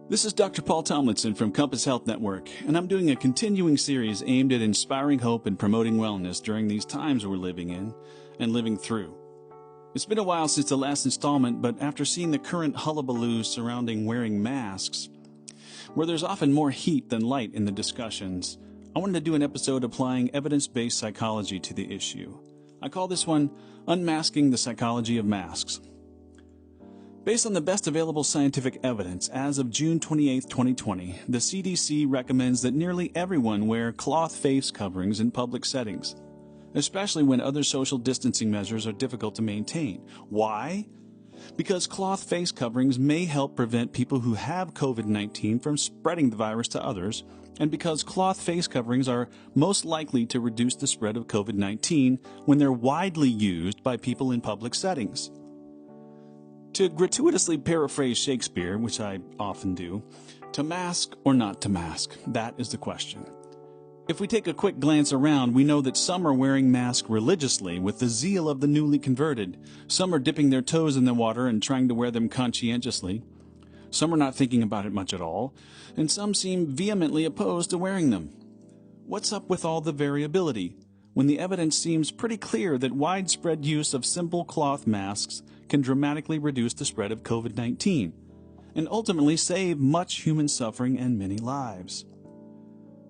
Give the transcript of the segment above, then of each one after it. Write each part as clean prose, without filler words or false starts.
This is Dr. Paul Thomlinson from Compass Health Network, and I'm doing a continuing series aimed at inspiring hope and promoting wellness during these times we're living in and living through. It's been a while since the last installment, but after seeing the current hullabaloo surrounding wearing masks, where there's often more heat than light in the discussions, I wanted to do an episode applying evidence-based psychology to the issue. I call this one Unmasking the Psychology of Masks. Based on the best available scientific evidence, as of June 28, 2020, the CDC recommends that nearly everyone wear cloth face coverings in public settings, especially when other social distancing measures are difficult to maintain. Why? Because cloth face coverings may help prevent people who have COVID-19 from spreading the virus to others, and because cloth face coverings are most likely to reduce the spread of COVID-19 when they're widely used by people in public settings. To gratuitously paraphrase Shakespeare, which I often do, to mask or not to mask, that is the question. If we take a quick glance around, we know that some are wearing masks religiously with the zeal of the newly converted. Some are dipping their toes in the water and trying to wear them conscientiously. Some are not thinking about it much at all, and some seem vehemently opposed to wearing them. What's up with all the variability, when the evidence seems pretty clear that widespread use of simple cloth masks can dramatically reduce the spread of COVID-19 and ultimately save much human suffering and many lives?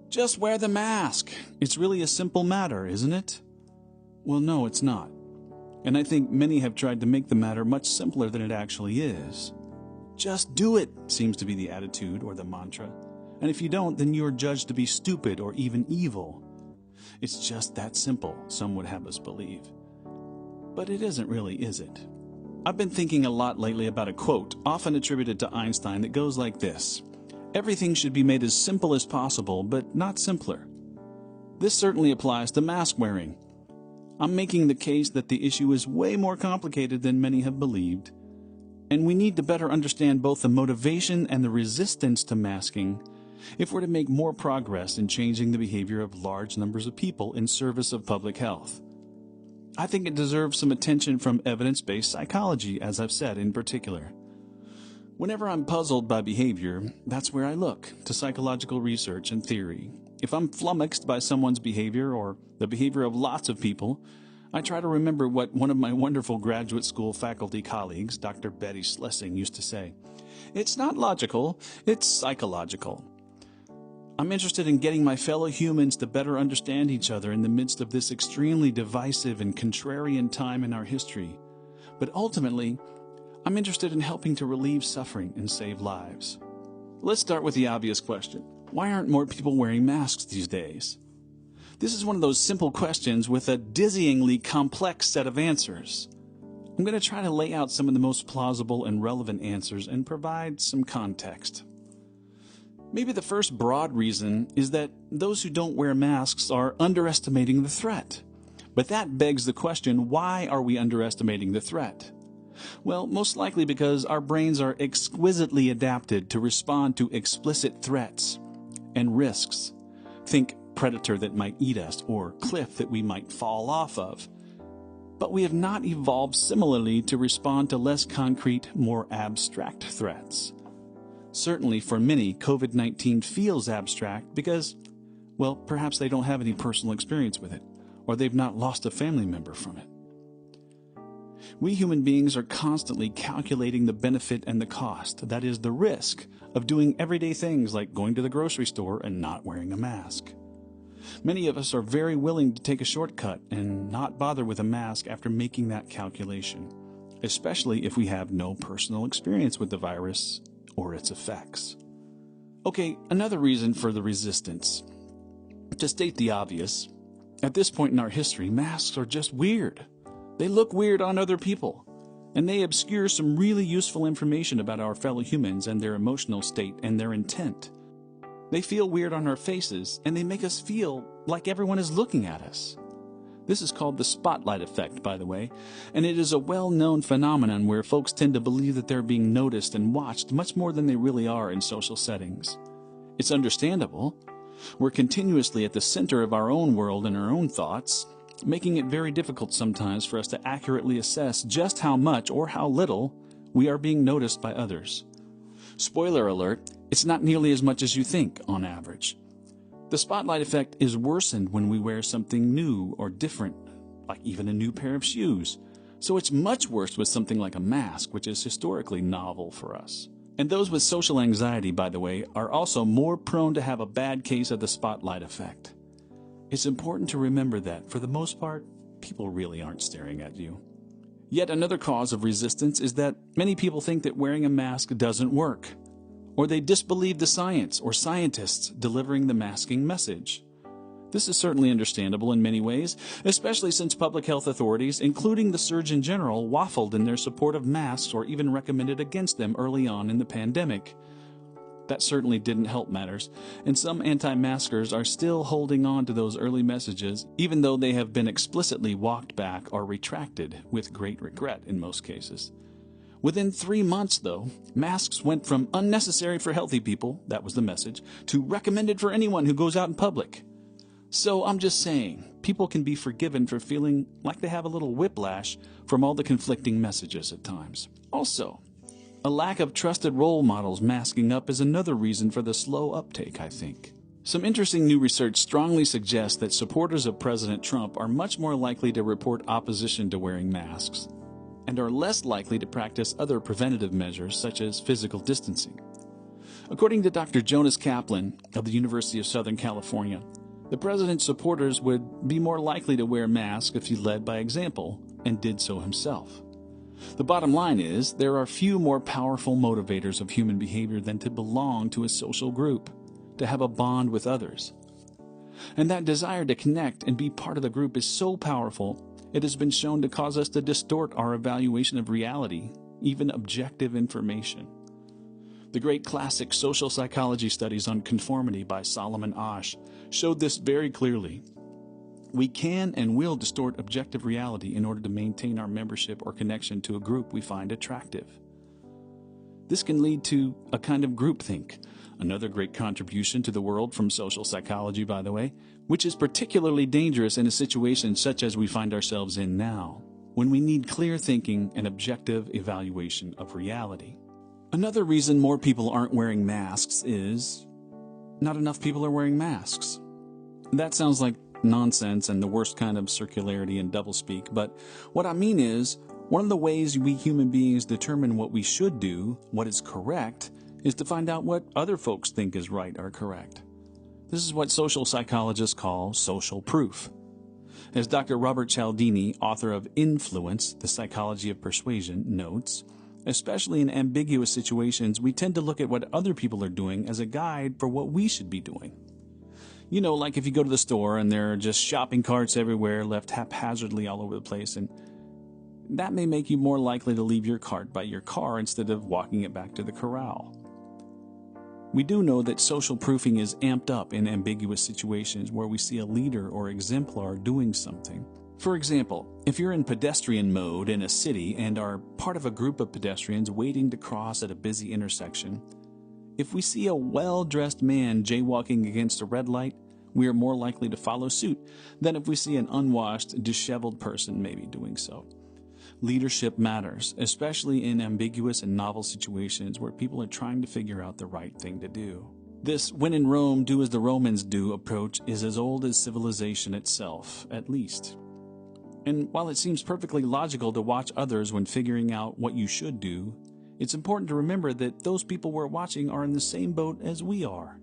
Just wear the mask. It's really a simple matter, isn't it? Well, no, it's not. And I think many have tried to make the matter much simpler than it actually is. Just do it, seems to be the attitude or the mantra. And if you don't, then you are judged to be stupid or even evil. It's just that simple, some would have us believe. But it isn't really, is it? I've been thinking a lot lately about a quote, often attributed to Einstein, that goes like this: "Everything should be made as simple as possible, but not simpler." This certainly applies to mask wearing. I'm making the case that the issue is way more complicated than many have believed, and we need to better understand both the motivation and the resistance to masking if we're to make more progress in changing the behavior of large numbers of people in service of public health. I think it deserves some attention from evidence-based psychology, as I've said in particular. Whenever I'm puzzled by behavior, that's where I look, to psychological research and theory. If I'm flummoxed by someone's behavior or the behavior of lots of people, I try to remember what one of my wonderful graduate school faculty colleagues, Dr. Betty Schlessing, used to say: "It's not logical, it's psychological." I'm interested in getting my fellow humans to better understand each other in the midst of this extremely divisive and contrarian time in our history. But ultimately, I'm interested in helping to relieve suffering and save lives. Let's start with the obvious question. Why aren't more people wearing masks these days? This is one of those simple questions with a dizzyingly complex set of answers. I'm going to try to lay out some of the most plausible and relevant answers and provide some context. Maybe the first broad reason is that those who don't wear masks are underestimating the threat. But that begs the question, why are we underestimating the threat? Well, most likely because our brains are exquisitely adapted to respond to explicit threats and risks. Think predator that might eat us or cliff that we might fall off of. But we have not evolved similarly to respond to less concrete, more abstract threats. Certainly for many, COVID-19 feels abstract because, well, perhaps they don't have any personal experience with it, or they've not lost a family member from it. We human beings are constantly calculating the benefit and the cost, that is, the risk of doing everyday things like going to the grocery store and not wearing a mask. Many of us are very willing to take a shortcut and not bother with a mask after making that calculation, especially if we have no personal experience with the virus or its effects. Okay, another reason for the resistance. To state the obvious, at this point in our history, masks are just weird. They look weird on other people, and they obscure some really useful information about our fellow humans and their emotional state and their intent. They feel weird on our faces, and they make us feel like everyone is looking at us. This is called the spotlight effect, by the way, and it is a well-known phenomenon where folks tend to believe that they're being noticed and watched much more than they really are in social settings. It's understandable. We're continuously at the center of our own world and our own thoughts, making it very difficult sometimes for us to accurately assess just how much or how little we are being noticed by others. Spoiler alert, it's not nearly as much as you think on average. The spotlight effect is worsened when we wear something new or different, like even a new pair of shoes. So it's much worse with something like a mask, which is historically novel for us. And those with social anxiety, by the way, are also more prone to have a bad case of the spotlight effect. It's important to remember that, for the most part, people really aren't staring at you. Yet another cause of resistance is that many people think that wearing a mask doesn't work, or they disbelieve the science or scientists delivering the masking message. This is certainly understandable in many ways, especially since public health authorities, including the Surgeon General, waffled in their support of masks or even recommended against them early on in the pandemic. That certainly didn't help matters, and some anti-maskers are still holding on to those early messages, even though they have been explicitly walked back or retracted, with great regret in most cases. Within 3 months, though, masks went from unnecessary for healthy people, that was the message, to recommended for anyone who goes out in public. So I'm just saying, people can be forgiven for feeling like they have a little whiplash from all the conflicting messages at times. Also, a lack of trusted role models masking up is another reason for the slow uptake, I think. Some interesting new research strongly suggests that supporters of President Trump are much more likely to report opposition to wearing masks, and are less likely to practice other preventative measures such as physical distancing. According to Dr. Jonas Kaplan of the University of Southern California, the president's supporters would be more likely to wear masks if he led by example and did so himself. The bottom line is, there are few more powerful motivators of human behavior than to belong to a social group, to have a bond with others. And that desire to connect and be part of the group is so powerful, it has been shown to cause us to distort our evaluation of reality, even objective information. The great classic social psychology studies on conformity by Solomon Asch showed this very clearly. We can and will distort objective reality in order to maintain our membership or connection to a group we find attractive. This can lead to a kind of groupthink, another great contribution to the world from social psychology, by the way, which is particularly dangerous in a situation such as we find ourselves in now, when we need clear thinking and objective evaluation of reality. Another reason more people aren't wearing masks is not enough people are wearing masks. That sounds like nonsense and the worst kind of circularity and doublespeak, but what I mean is, one of the ways we human beings determine what we should do, what is correct, is to find out what other folks think is right or correct. This is what social psychologists call social proof. As Dr. Robert Cialdini, author of Influence, The Psychology of Persuasion, notes, especially in ambiguous situations, we tend to look at what other people are doing as a guide for what we should be doing. You know, like if you go to the store and there are just shopping carts everywhere left haphazardly all over the place, and that may make you more likely to leave your cart by your car instead of walking it back to the corral. We do know that social proofing is amped up in ambiguous situations where we see a leader or exemplar doing something. For example, if you're in pedestrian mode in a city and are part of a group of pedestrians waiting to cross at a busy intersection, if we see a well-dressed man jaywalking against a red light, we are more likely to follow suit than if we see an unwashed, disheveled person maybe doing so. Leadership matters, especially in ambiguous and novel situations where people are trying to figure out the right thing to do. This when in Rome, do as the Romans do approach is as old as civilization itself, at least. And while it seems perfectly logical to watch others when figuring out what you should do, it's important to remember that those people we're watching are in the same boat as we are.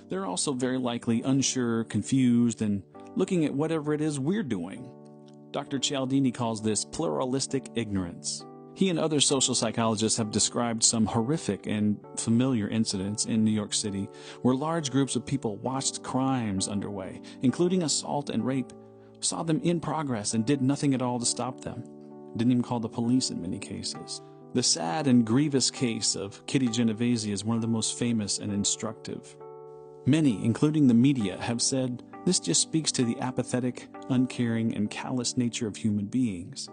They're also very likely unsure, confused, and looking at whatever it is we're doing. Dr. Cialdini calls this pluralistic ignorance. He and other social psychologists have described some horrific and familiar incidents in New York City where large groups of people watched crimes underway, including assault and rape, saw them in progress and did nothing at all to stop them. Didn't even call the police in many cases. The sad and grievous case of Kitty Genovese is one of the most famous and instructive. Many, including the media, have said this just speaks to the apathetic, uncaring, and callous nature of human beings.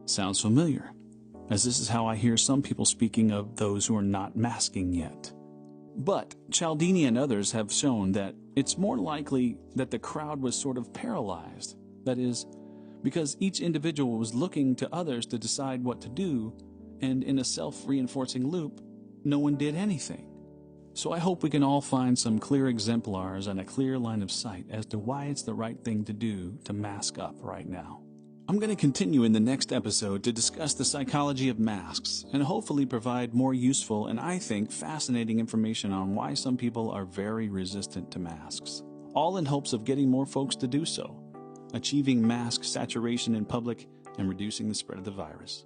Sounds familiar, as this is how I hear some people speaking of those who are not masking yet. But Cialdini and others have shown that it's more likely that the crowd was sort of paralyzed. That is, because each individual was looking to others to decide what to do, and in a self-reinforcing loop, no one did anything. So I hope we can all find some clear exemplars and a clear line of sight as to why it's the right thing to do to mask up right now. I'm going to continue in the next episode to discuss the psychology of masks and hopefully provide more useful and I think fascinating information on why some people are very resistant to masks, all in hopes of getting more folks to do so, achieving mask saturation in public and reducing the spread of the virus.